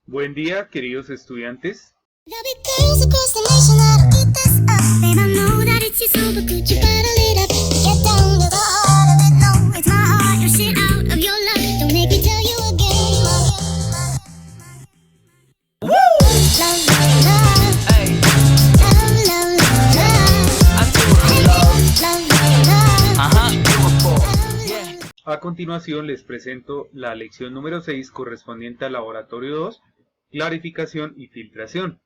Buen día, queridos estudiantes. A continuación les presento la lección número 6 correspondiente al laboratorio 2, clarificación y filtración.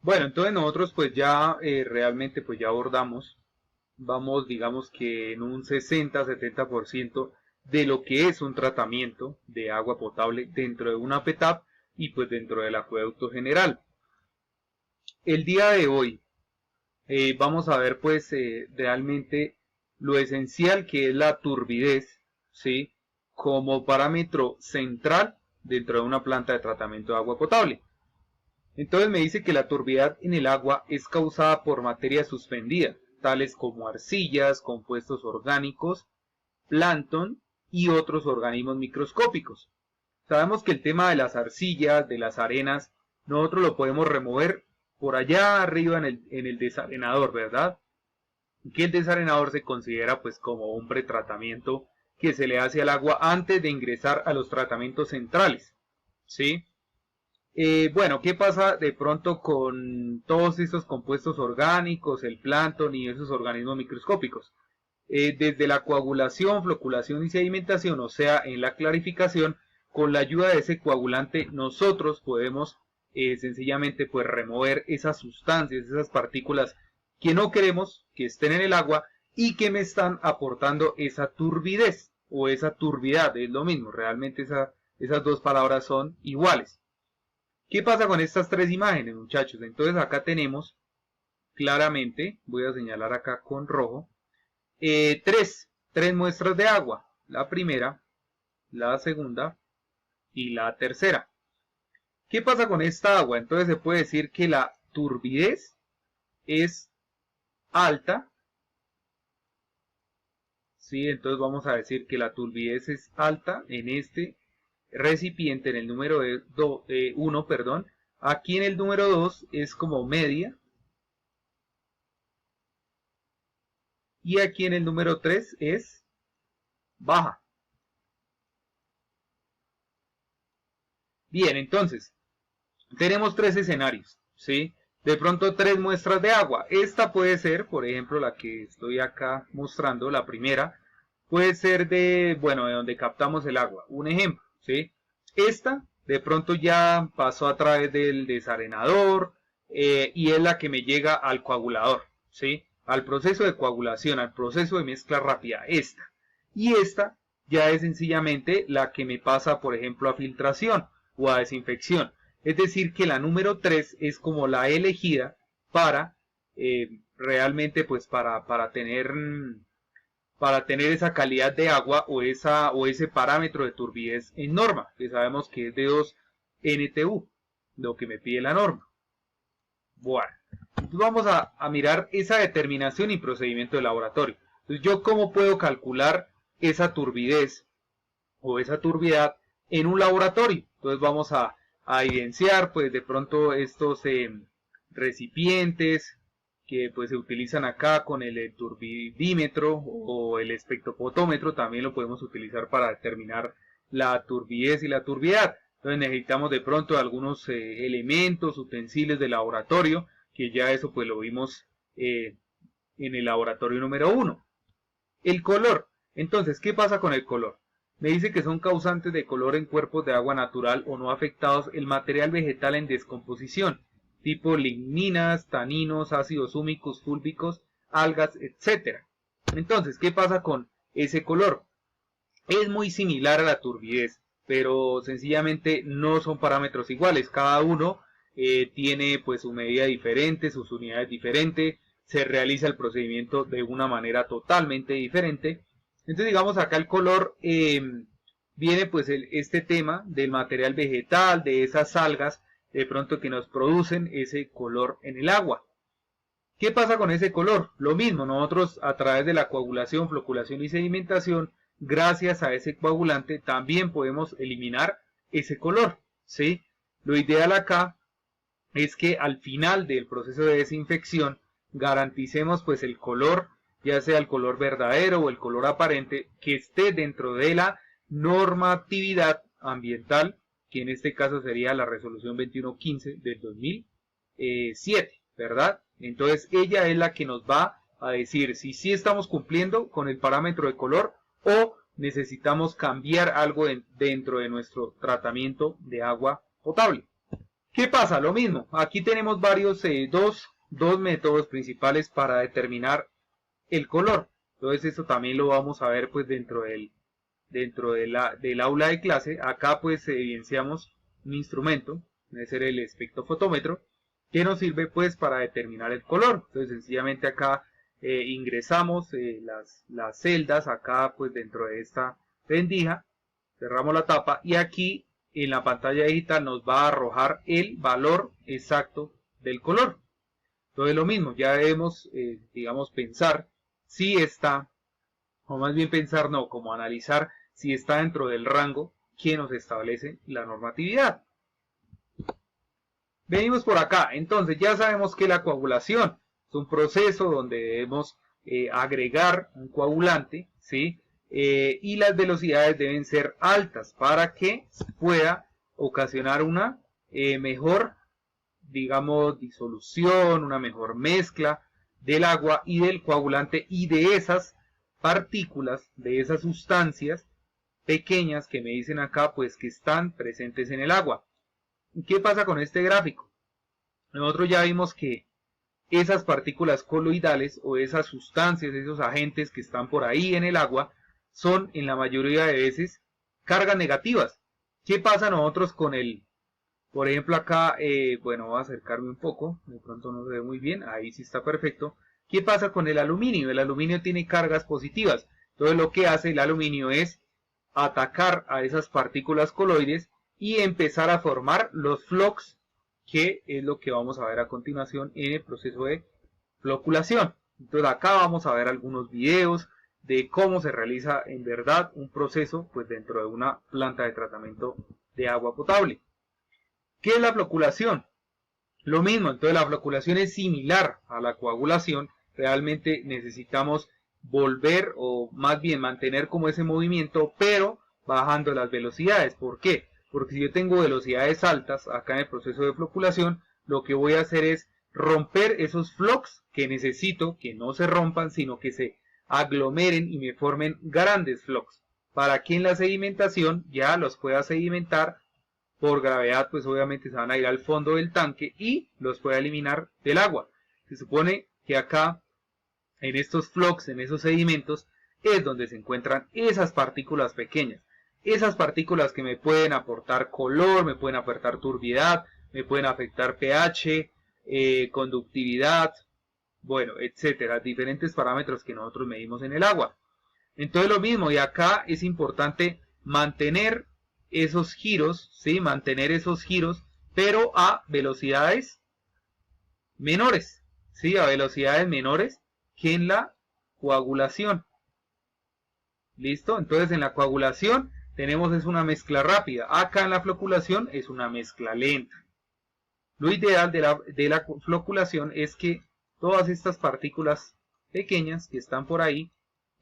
Bueno, entonces nosotros pues ya realmente pues ya abordamos, vamos digamos que en un 60-70% de lo que es un tratamiento de agua potable dentro de una PETAP y pues dentro del acueducto general. El día de hoy vamos a ver pues realmente lo esencial que es la turbidez, ¿sí? Como parámetro central dentro de una planta de tratamiento de agua potable. Entonces me dice que la turbidez en el agua es causada por materia suspendida, tales como arcillas, compuestos orgánicos, plancton y otros organismos microscópicos. Sabemos que el tema de las arcillas, de las arenas, nosotros lo podemos remover por allá arriba en el desarenador, ¿verdad? Que el desarenador se considera pues como un pretratamiento que se le hace al agua antes de ingresar a los tratamientos centrales, ¿sí? Bueno, ¿qué pasa de pronto con todos estos compuestos orgánicos, el plancton y esos organismos microscópicos? Desde la coagulación, floculación y sedimentación, o sea, en la clarificación, con la ayuda de ese coagulante nosotros podemos sencillamente pues remover esas sustancias, esas partículas que no queremos que estén en el agua y que me están aportando esa turbidez o esa turbidad, es lo mismo, realmente esas dos palabras son iguales. ¿Qué pasa con estas tres imágenes, muchachos? Entonces acá tenemos claramente, voy a señalar acá con rojo, tres muestras de agua, la primera, la segunda y la tercera. ¿Qué pasa con esta agua? Entonces se puede decir que la turbidez es alta, ¿sí? Entonces vamos a decir que la turbidez es alta en este recipiente, en el número 1, perdón. Aquí en el número 2 es como media. Y aquí en el número 3 es baja. Bien, entonces, tenemos tres escenarios, ¿sí? De pronto tres muestras de agua. Esta puede ser, por ejemplo, la que estoy acá mostrando, la primera, puede ser de, bueno, de donde captamos el agua. Un ejemplo, ¿sí? Esta, de pronto ya pasó a través del desarenador y es la que me llega al coagulador, ¿sí? Al proceso de coagulación, al proceso de mezcla rápida, esta. Y esta ya es sencillamente la que me pasa, por ejemplo, a filtración o a desinfección. Es decir, que la número 3 es como la elegida para realmente pues para tener esa calidad de agua o ese parámetro de turbidez en norma, que sabemos que es de 2 NTU, lo que me pide la norma. Bueno, entonces vamos a mirar esa determinación y procedimiento de laboratorio. Entonces, ¿yo cómo puedo calcular esa turbidez o esa turbidez en un laboratorio? Entonces vamos a evidenciar pues de pronto estos recipientes que pues se utilizan acá con el turbidímetro o el espectrofotómetro, también lo podemos utilizar para determinar la turbidez y la turbidez. Entonces necesitamos de pronto algunos elementos, utensilios de laboratorio, que ya eso pues lo vimos en el laboratorio número 1. El color. Entonces, ¿qué pasa con el color? Me dice que son causantes de color en cuerpos de agua natural o no afectados el material vegetal en descomposición, tipo ligninas, taninos, ácidos húmicos, fúlbicos, algas, etc. Entonces, ¿qué pasa con ese color? Es muy similar a la turbidez, pero sencillamente no son parámetros iguales. Cada uno tiene pues su medida diferente, sus unidades diferentes, se realiza el procedimiento de una manera totalmente diferente. Entonces digamos acá el color viene pues este tema del material vegetal, de esas algas de pronto que nos producen ese color en el agua. ¿Qué pasa con ese color? Lo mismo, nosotros a través de la coagulación, floculación y sedimentación, gracias a ese coagulante también podemos eliminar ese color, ¿sí? Lo ideal acá es que al final del proceso de desinfección garanticemos pues el color, ya sea el color verdadero o el color aparente, que esté dentro de la normatividad ambiental, que en este caso sería la resolución 2115 del 2007, ¿verdad? Entonces ella es la que nos va a decir si sí estamos cumpliendo con el parámetro de color o necesitamos cambiar algo dentro de nuestro tratamiento de agua potable. ¿Qué pasa? Lo mismo, aquí tenemos varios, dos métodos principales para determinar el color. Entonces eso también lo vamos a ver pues dentro del aula de clase. Acá pues evidenciamos un instrumento, debe ser el espectrofotómetro, que nos sirve pues para determinar el color. Entonces sencillamente acá ingresamos las celdas acá pues dentro de esta rendija, cerramos la tapa y aquí en la pantalla digital nos va a arrojar el valor exacto del color. Entonces lo mismo, ya debemos digamos pensar si está, o más bien pensar no, como analizar si está dentro del rango que nos establece la normatividad. Venimos por acá, entonces ya sabemos que la coagulación es un proceso donde debemos agregar un coagulante, ¿sí? Y las velocidades deben ser altas para que pueda ocasionar una mejor, digamos, disolución, una mejor mezcla del agua y del coagulante y de esas partículas, de esas sustancias pequeñas que me dicen acá, pues que están presentes en el agua. ¿Qué pasa con este gráfico? Nosotros ya vimos que esas partículas coloidales o esas sustancias, esos agentes que están por ahí en el agua, son en la mayoría de veces cargas negativas. ¿Qué pasa nosotros con el, por ejemplo acá, bueno, voy a acercarme un poco, de pronto no se ve muy bien, ahí sí está perfecto. ¿Qué pasa con el aluminio? El aluminio tiene cargas positivas. Entonces lo que hace el aluminio es atacar a esas partículas coloides y empezar a formar los flocks, que es lo que vamos a ver a continuación en el proceso de floculación. Entonces acá vamos a ver algunos videos de cómo se realiza en verdad un proceso pues dentro de una planta de tratamiento de agua potable. ¿Qué es la floculación? Lo mismo, entonces la floculación es similar a la coagulación, realmente necesitamos volver o más bien mantener como ese movimiento, pero bajando las velocidades. ¿Por qué? Porque si yo tengo velocidades altas acá en el proceso de floculación, lo que voy a hacer es romper esos flocks que necesito que no se rompan, sino que se aglomeren y me formen grandes flocks, para que en la sedimentación ya los pueda sedimentar por gravedad, pues obviamente se van a ir al fondo del tanque y los pueda eliminar del agua. Se supone que acá, en estos flocks, en esos sedimentos, es donde se encuentran esas partículas pequeñas. Esas partículas que me pueden aportar color, me pueden aportar turbiedad, me pueden afectar pH, conductividad, bueno, etcétera, diferentes parámetros que nosotros medimos en el agua. Entonces lo mismo, y acá es importante mantener esos giros, ¿sí? Mantener esos giros, pero a velocidades menores, ¿sí? A velocidades menores que en la coagulación. ¿Listo? Entonces en la coagulación tenemos es una mezcla rápida. Acá en la floculación es una mezcla lenta. Lo ideal de la floculación es que todas estas partículas pequeñas que están por ahí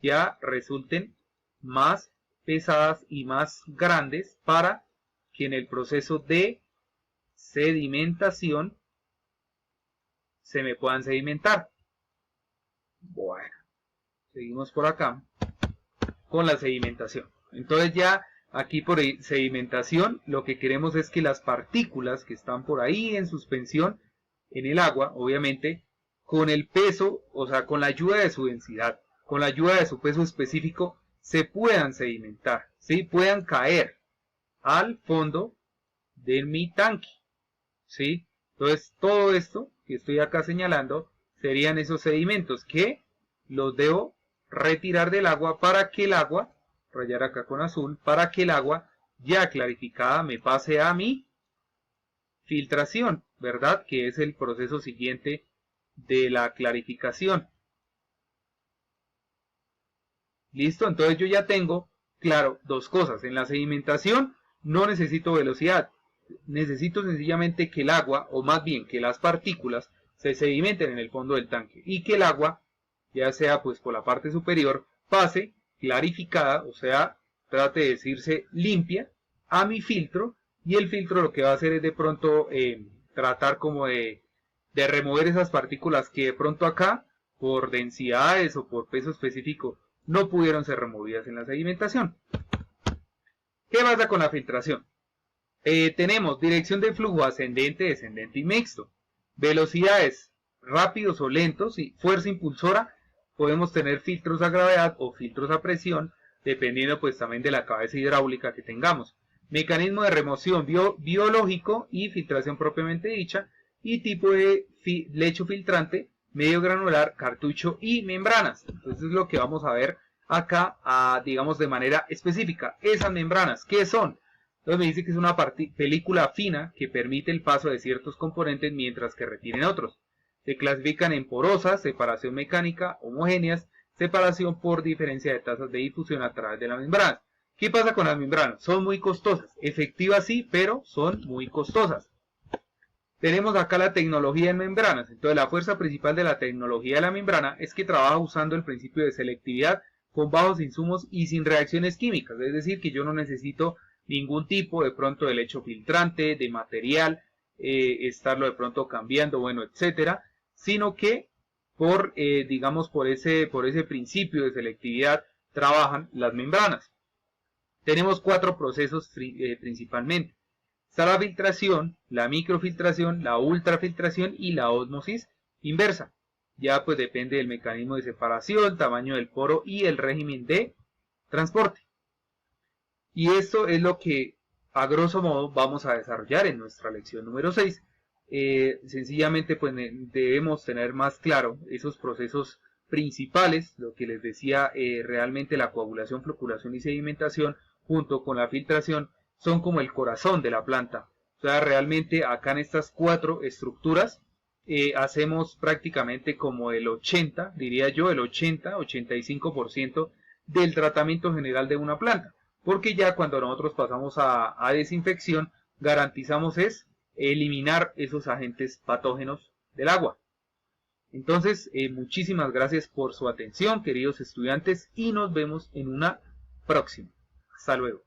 ya resulten más pesadas y más grandes para que en el proceso de sedimentación se me puedan sedimentar. Bueno, seguimos por acá con la sedimentación. Entonces ya aquí por sedimentación lo que queremos es que las partículas que están por ahí en suspensión en el agua, obviamente con el peso, o sea, con la ayuda de su densidad, con la ayuda de su peso específico, se puedan sedimentar, ¿sí? Puedan caer al fondo de mi tanque, ¿sí? Entonces todo esto que estoy acá señalando serían esos sedimentos que los debo retirar del agua para que el agua, rayar acá con azul, para que el agua ya clarificada me pase a mi filtración, ¿verdad? Que es el proceso siguiente de la clarificación. ¿Listo? Entonces yo ya tengo, claro, dos cosas. En la sedimentación no necesito velocidad. necesito sencillamente que el agua, o más bien que las partículas, se sedimenten en el fondo del tanque y que el agua, ya sea pues por la parte superior, pase clarificada, o sea, trate de decirse limpia, a mi filtro, y el filtro lo que va a hacer es de pronto tratar como de remover esas partículas que de pronto acá, por densidades o por peso específico, no pudieron ser removidas en la sedimentación. ¿Qué pasa con la filtración? Tenemos dirección de flujo ascendente, descendente y mixto. Velocidades rápidos o lentos y fuerza impulsora. Podemos tener filtros a gravedad o filtros a presión, dependiendo pues también de la cabeza hidráulica que tengamos. Mecanismo de remoción biológico y filtración propiamente dicha. Y tipo de lecho filtrante, medio granular, cartucho y membranas. Entonces es lo que vamos a ver acá, digamos de manera específica. Esas membranas, ¿qué son? Entonces me dice que es una película fina que permite el paso de ciertos componentes mientras que retienen otros. Se clasifican en porosas, separación mecánica, homogéneas, separación por diferencia de tasas de difusión a través de las membranas. ¿Qué pasa con las membranas? Son muy costosas. Efectivas sí, pero son muy costosas. Tenemos acá la tecnología en membranas. Entonces la fuerza principal de la tecnología de la membrana es que trabaja usando el principio de selectividad con bajos insumos y sin reacciones químicas. Es decir, que yo no necesito ningún tipo de pronto de lecho filtrante, de material, estarlo de pronto cambiando, bueno, etcétera, sino que digamos, por ese principio de selectividad trabajan las membranas. Tenemos 4 procesos principalmente. Está la filtración, la microfiltración, la ultrafiltración y la ósmosis inversa. Ya pues depende del mecanismo de separación, tamaño del poro y el régimen de transporte. Y esto es lo que a grosso modo vamos a desarrollar en nuestra lección número 6. Sencillamente pues debemos tener más claro esos procesos principales, lo que les decía, realmente la coagulación, floculación y sedimentación junto con la filtración son como el corazón de la planta. O sea, realmente acá en estas 4 estructuras hacemos prácticamente como el 80, diría yo, el 80-85% del tratamiento general de una planta. Porque ya cuando nosotros pasamos a desinfección, garantizamos es eliminar esos agentes patógenos del agua. Entonces, muchísimas gracias por su atención, queridos estudiantes, y nos vemos en una próxima. Hasta luego.